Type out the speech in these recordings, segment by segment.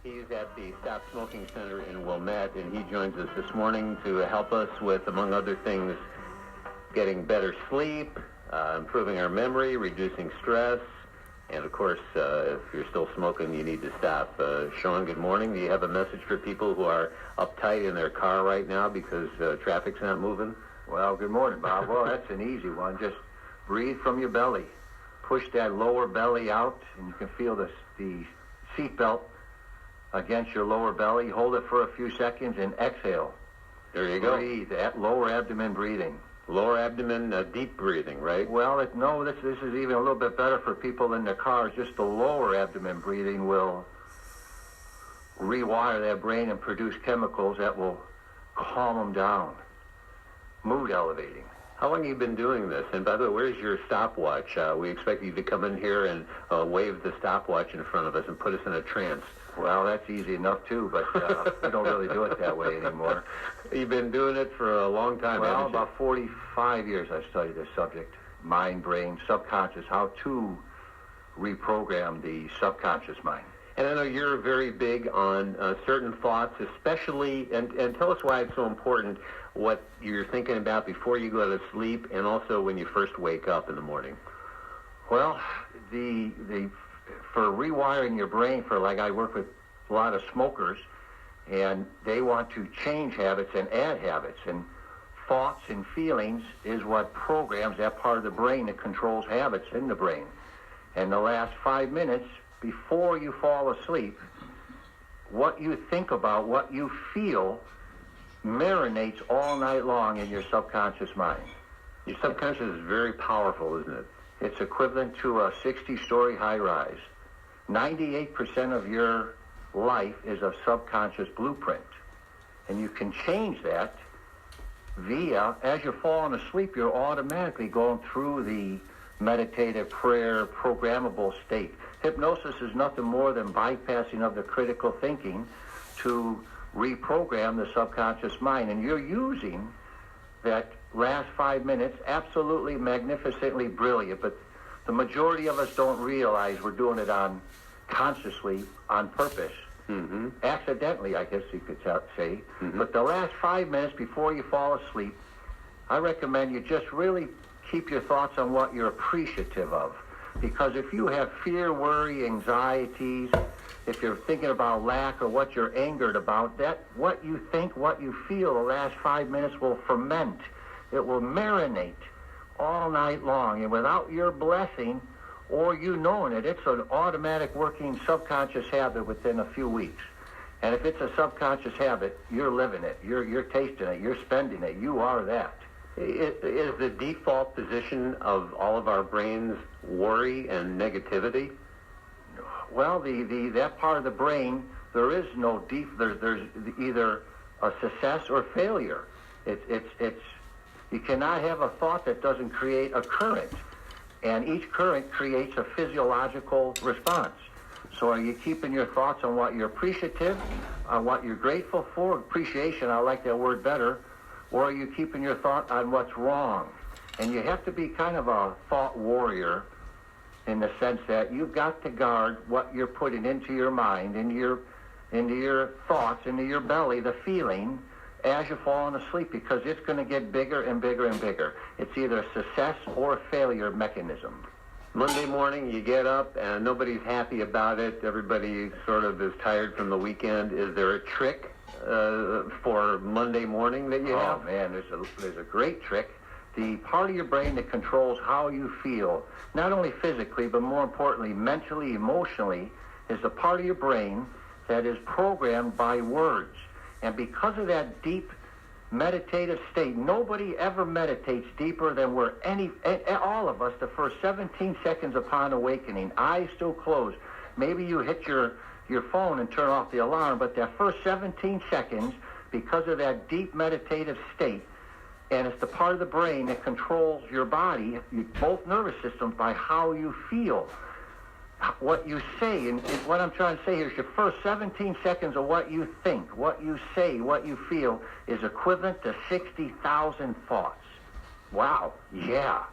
He's at the Stop Smoking Center in Wilmette, and he joins us this morning to help us with, among other things, getting better sleep, improving our memory, reducing stress, and of course, if you're still smoking, you need to stop. Sean, good morning. Do you have a message for people who are uptight in their car right now because traffic's not moving? Well, good morning, Bob. Well, that's an easy one. Just breathe from your belly. Push that lower belly out, and you can feel the seatbelt against your lower belly. Hold it for a few seconds and exhale. There you go. Breathe, lower abdomen breathing. Lower abdomen, deep breathing, right? Well, this is even a little bit better for people in their cars. Just the lower abdomen breathing will rewire that brain and produce chemicals that will calm them down. Mood elevating. How long have you been doing this? And by the way, where's your stopwatch? We expect you to come in here and wave the stopwatch in front of us and put us in a trance. Well, that's easy enough, too, but we don't really do it that way anymore. You've been doing it for a long time, well, haven't you? About 45 years I've studied this subject, mind, brain, subconscious, how to reprogram the subconscious mind. And I know you're very big on certain thoughts, especially, and tell us why it's so important, what you're thinking about before you go to sleep and also when you first wake up in the morning. Well, for rewiring your brain, I work with a lot of smokers, and they want to change habits and add habits, and thoughts and feelings is what programs that part of the brain that controls habits in the brain. And the last 5 minutes before you fall asleep, what you think about, what you feel, marinates all night long in your subconscious mind. Your subconscious is very powerful, isn't it? It's equivalent to a 60-story high-rise. 98% of your life is a subconscious blueprint. And you can change that as you're falling asleep, you're automatically going through the meditative prayer programmable state. Hypnosis is nothing more than bypassing of the critical thinking to reprogram the subconscious mind. And you're using that last 5 minutes absolutely magnificently brilliant, but the majority of us don't realize we're doing it consciously, on purpose. Mm-hmm. Accidentally, I guess you could say. Mm-hmm. But the last 5 minutes before you fall asleep, I recommend you just really keep your thoughts on what you're appreciative of. Because if you have fear, worry, anxieties, if you're thinking about lack or what you're angered about, that what you think, what you feel the last 5 minutes will ferment. It will marinate all night long. And without your blessing or you knowing it, it's an automatic working subconscious habit within a few weeks. And if it's a subconscious habit, you're living it. You're tasting it. You're spending it. You are that. Is the default position of all of our brains worry and negativity? Well, that part of the brain, there is no there's either a success or failure. You cannot have a thought that doesn't create a current, and each current creates a physiological response. So are you keeping your thoughts on what you're appreciative, on what you're grateful for? Appreciation, I like that word better. Or are you keeping your thought on what's wrong? And you have to be kind of a thought warrior in the sense that you've got to guard what you're putting into your mind, into your thoughts, into your belly, the feeling, as you're falling asleep, because it's going to get bigger and bigger and bigger. It's either a success or a failure mechanism. Monday morning, you get up and nobody's happy about it. Everybody sort of is tired from the weekend. Is there a trick for Monday morning that you have? Oh, man, there's a great trick. The part of your brain that controls how you feel, not only physically, but more importantly, mentally, emotionally, is the part of your brain that is programmed by words. And because of that deep meditative state, nobody ever meditates deeper than all of us, the first 17 seconds upon awakening, eyes still closed. Maybe you hit your phone and turn off the alarm, but that first 17 seconds, because of that deep meditative state, and it's the part of the brain that controls your body, both nervous systems, by how you feel, what you say. And what I'm trying to say here is your first 17 seconds of what you think, what you say, what you feel is equivalent to 60,000 thoughts. Wow. Yeah.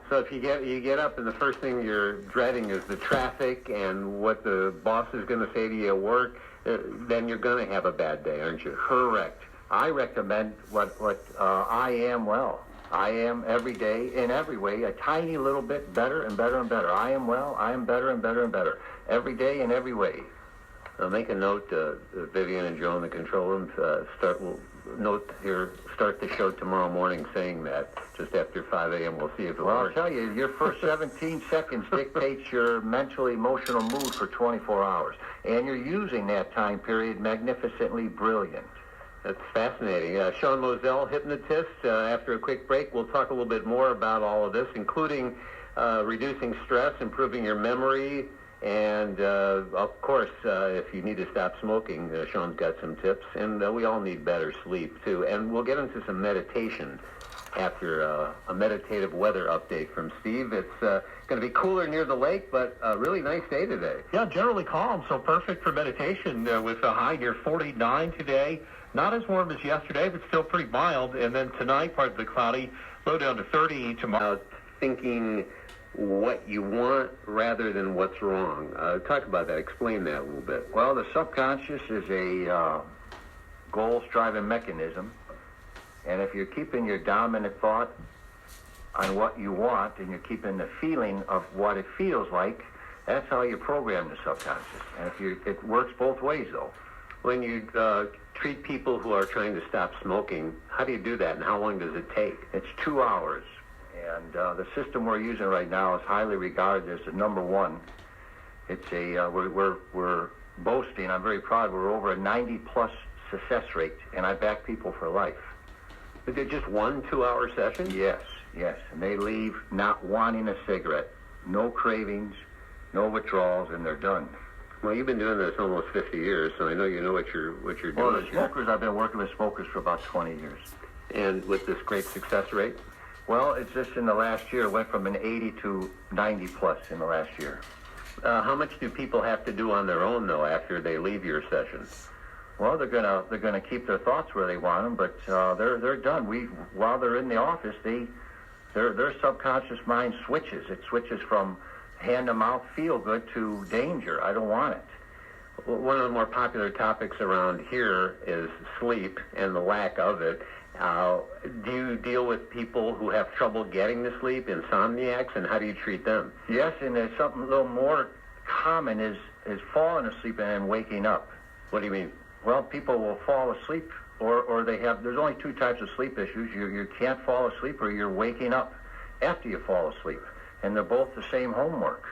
So if you get up and the first thing you're dreading is the traffic and what the boss is going to say to you at work, then you're going to have a bad day, aren't you? Correct. I recommend what I Am Well. I am every day in every way a tiny little bit better and better and better. I am well. I am better and better and better every day in every way. Make a note, Vivian and Joe in the control room. Start the show tomorrow morning saying that just after 5 a.m. We'll see if it works. I'll tell you, your first 17 seconds dictates your mental, emotional mood for 24 hours. And you're using that time period magnificently brilliant. That's fascinating. Sean Moselle, hypnotist. After a quick break, we'll talk a little bit more about all of this, including reducing stress, improving your memory, and, of course, if you need to stop smoking, Sean's got some tips. And we all need better sleep, too. And we'll get into some meditation after a meditative weather update from Steve. It's going to be cooler near the lake, but a really nice day today. Yeah, generally calm, so perfect for meditation with a high near 49 today. Not as warm as yesterday, but still pretty mild. And then tonight, partly cloudy, low down to 30 tomorrow. Thinking what you want rather than what's wrong. Talk about that. Explain that a little bit. Well, the subconscious is a goal-striving mechanism. And if you're keeping your dominant thought on what you want and you're keeping the feeling of what it feels like, that's how you program the subconscious. And it works both ways, though. When you treat people who are trying to stop smoking, how do you do that, and how long does it take? It's 2 hours. And the system we're using right now is highly regarded as the number one. It's we're boasting, I'm very proud, we're over a 90-plus success rate, and I back people for life. Is it just 1 2-hour session? Yes. And they leave not wanting a cigarette, no cravings, no withdrawals, and they're done. Well, you've been doing this almost 50 years, so I know you know what you're doing. Well, the smokers, I've been working with smokers for about 20 years. And with this great success rate? Well, it's just in the last year, it went from an 80 to 90 plus in the last year. How much do people have to do on their own, though, after they leave your session? Well, they're gonna keep their thoughts where they want them, but they're done. While they're in the office, their subconscious mind switches. It switches from hand to mouth, feel good, to danger. I don't want it. Well, one of the more popular topics around here is sleep and the lack of it. Do you deal with people who have trouble getting to sleep, insomniacs, and how do you treat them? Yes, and there's something a little more common is falling asleep and then waking up. What do you mean? Well, people will fall asleep, or there's only 2 types of sleep issues. You can't fall asleep, or you're waking up after you fall asleep. And they're both the same homework.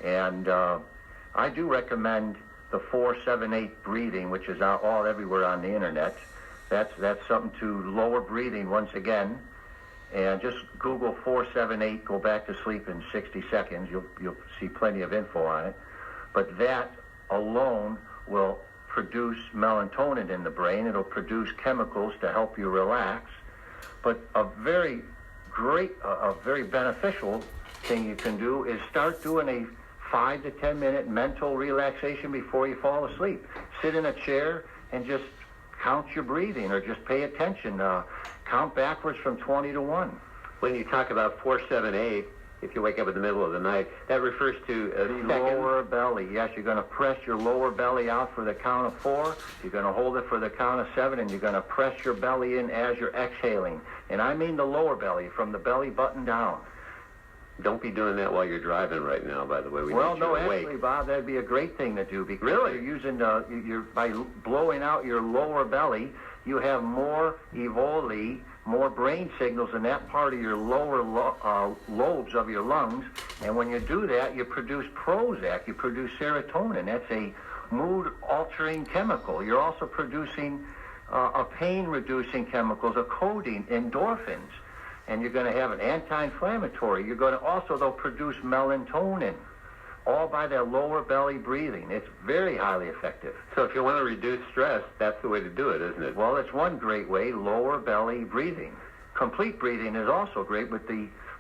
And I do recommend the 4-7-8 breathing, which is all everywhere on the internet. That's something to lower breathing once again. And just Google 4-7-8, go back to sleep in 60 seconds. You'll see plenty of info on it. But that alone will produce melatonin in the brain. It'll produce chemicals to help you relax. But a very beneficial thing you can do is start doing a 5 to 10 minute mental relaxation before you fall asleep. Sit in a chair and just count your breathing, or just pay attention. Count backwards from 20 to 1. When you talk about 4-7-8, if you wake up in the middle of the night, that refers to the lower belly. Yes, you're going to press your lower belly out for the count of 4. You're going to hold it for the count of 7, and you're going to press your belly in as you're exhaling. And I mean the lower belly, from the belly button down. Don't be doing that while you're driving right now, by the way. Actually, Bob, that'd be a great thing to do, because really? You're using by blowing out your lower belly, you have more evoli, more brain signals in that part of your lower lobes of your lungs. And when you do that, you produce Prozac, you produce serotonin. That's a mood-altering chemical. You're also producing a pain-reducing chemicals, a codeine, endorphins. And you're going to have an anti-inflammatory. You're going to also, though, produce melatonin, all by that lower belly breathing. It's very highly effective. So if you want to reduce stress, that's the way to do it, isn't it? Well, it's one great way, lower belly breathing. Complete breathing is also great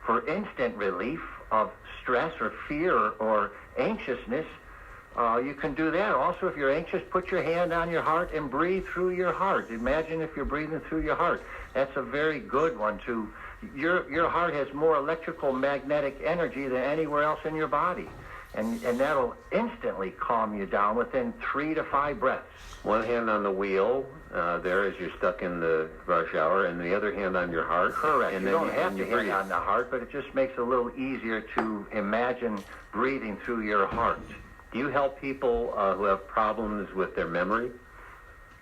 for instant relief of stress or fear or anxiousness. You can do that. Also, if you're anxious, put your hand on your heart and breathe through your heart. Imagine if you're breathing through your heart. That's a very good one, too. your heart has more electrical magnetic energy than anywhere else in your body. And that'll instantly calm you down within 3 to 5 breaths. One hand on the wheel there as you're stuck in the rush hour, and the other hand on your heart. Correct. And you then don't have to breathe hit on the heart, but it just makes it a little easier to imagine breathing through your heart. Do you help people who have problems with their memory?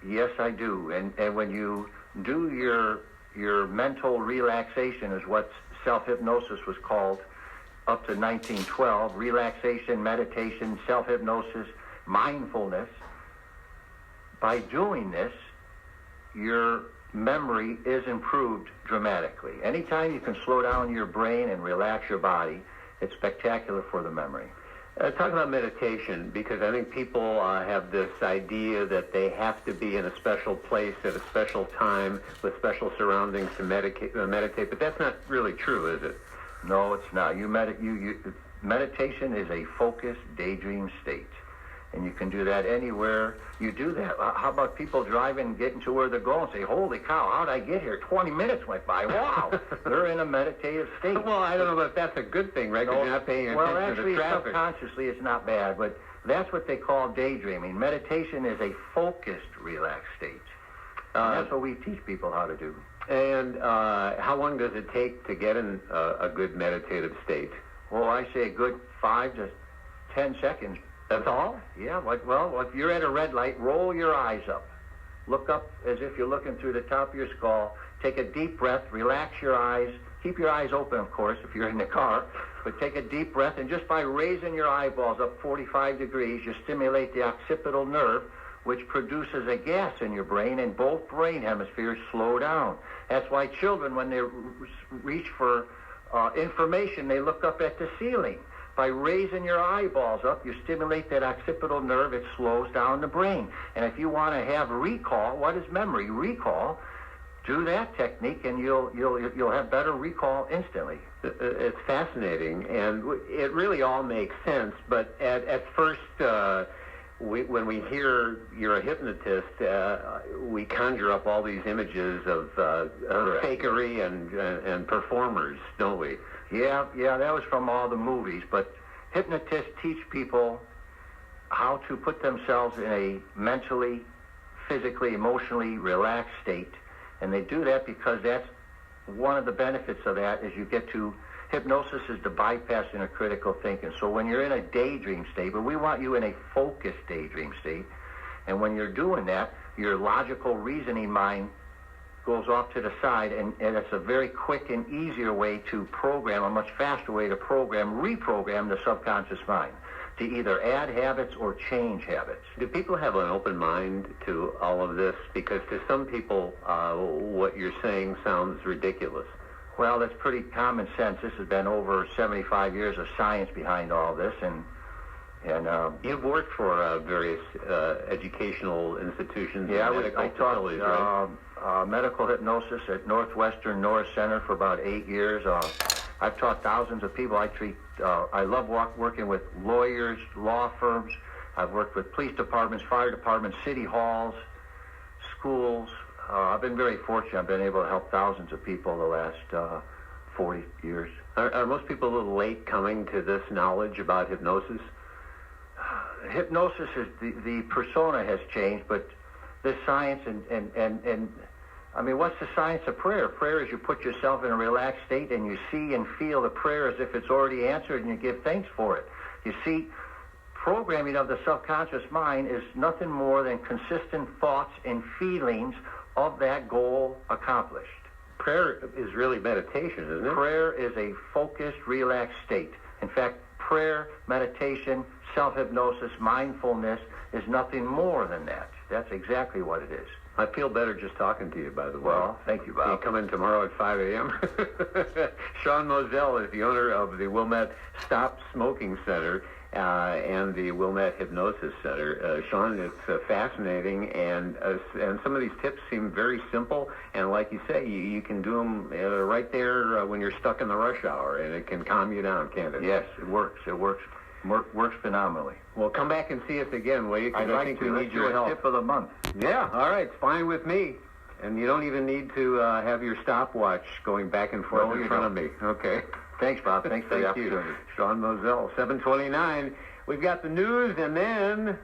Yes, I do. And when you do your mental relaxation, is what self-hypnosis was called up to 1912, relaxation, meditation, self-hypnosis, mindfulness. By doing this, your memory is improved dramatically. Anytime you can slow down your brain and relax your body, it's spectacular for the memory. Talk about meditation, because I think people have this idea that they have to be in a special place at a special time with special surroundings to meditate, but that's not really true, is it? No, it's not. Meditation is a focused daydream state, and you can do that anywhere you do that. How about people driving, getting to where they're going, say, holy cow, how'd I get here? 20 minutes went by. Wow. They're in a meditative state. Well, I don't know if that's a good thing, right? Because you're not paying attention to the traffic. Subconsciously, it's not bad, but that's what they call daydreaming. Meditation is a focused, relaxed state. And that's what we teach people how to do. And how long does it take to get in a good meditative state? Well, I say a good 5 to 10 seconds. That's all? Yeah, well, if you're at a red light, roll your eyes up. Look up as if you're looking through the top of your skull. Take a deep breath, relax your eyes. Keep your eyes open, of course, if you're in the car. But take a deep breath, and just by raising your eyeballs up 45 degrees, you stimulate the occipital nerve, which produces a gas in your brain, and both brain hemispheres slow down. That's why children, when they reach for information, they look up at the ceiling. By raising your eyeballs up, you stimulate that occipital nerve. It slows down the brain. And if you want to have recall, what is memory? Recall. Do that technique, and you'll have better recall instantly. It's fascinating, and it really all makes sense. But at first, when we hear you're a hypnotist, we conjure up all these images of fakery and performers, don't we? Yeah, that was from all the movies. But hypnotists teach people how to put themselves in a mentally, physically, emotionally relaxed state. And they do that because that's one of the benefits of that is you get to, hypnosis is the bypass inner critical thinking. So when you're in a daydream state, but we want you in a focused daydream state, and when you're doing that, your logical reasoning mind goes off to the side, and it's a very quick and easier way to program, a much faster way to reprogram the subconscious mind to either add habits or change habits. Do people have an open mind to all of this? Because to some people, what you're saying sounds ridiculous. Well, that's pretty common sense. This has been over 75 years of science behind all this, and you've worked for various educational institutions. Yeah, and I taught medical hypnosis at Northwestern Norris Center for about 8 years. I've taught thousands of people. I love working with lawyers, law firms. I've worked with police departments, fire departments, city halls, schools. I've been very fortunate. I've been able to help thousands of people the last 40 years. Are most people a little late coming to this knowledge about hypnosis? Hypnosis is the persona has changed, but this science and I mean, what's the science of prayer? Prayer is you put yourself in a relaxed state and you see and feel the prayer as if it's already answered, and you give thanks for it. You see, programming of the subconscious mind is nothing more than consistent thoughts and feelings of that goal accomplished. Prayer is really meditation, isn't it? Prayer is a focused, relaxed state. In fact, prayer, meditation, self-hypnosis, mindfulness is nothing more than that. That's exactly what it is. I feel better just talking to you, by the way. Well, thank you, Bob. Can you come in tomorrow at 5 a.m.? Sean Moselle is the owner of the Wilmette Stop Smoking Center and the Wilmette Hypnosis Center. Sean, it's fascinating, and some of these tips seem very simple, and like you say, you can do them right there when you're stuck in the rush hour, and it can calm you down, can't it? Yes, it works. It works phenomenally. Well, come back and see us again, will you? I'd like think to. we Let's need do your a help. tip of the month. Yeah, all right, it's fine with me. And you don't even need to have your stopwatch going back and forth No, in you front don't. of me. Okay. Thanks, Bob. Thanks for the Thank you. opportunity. Sean Moselle, 729. We've got the news, and then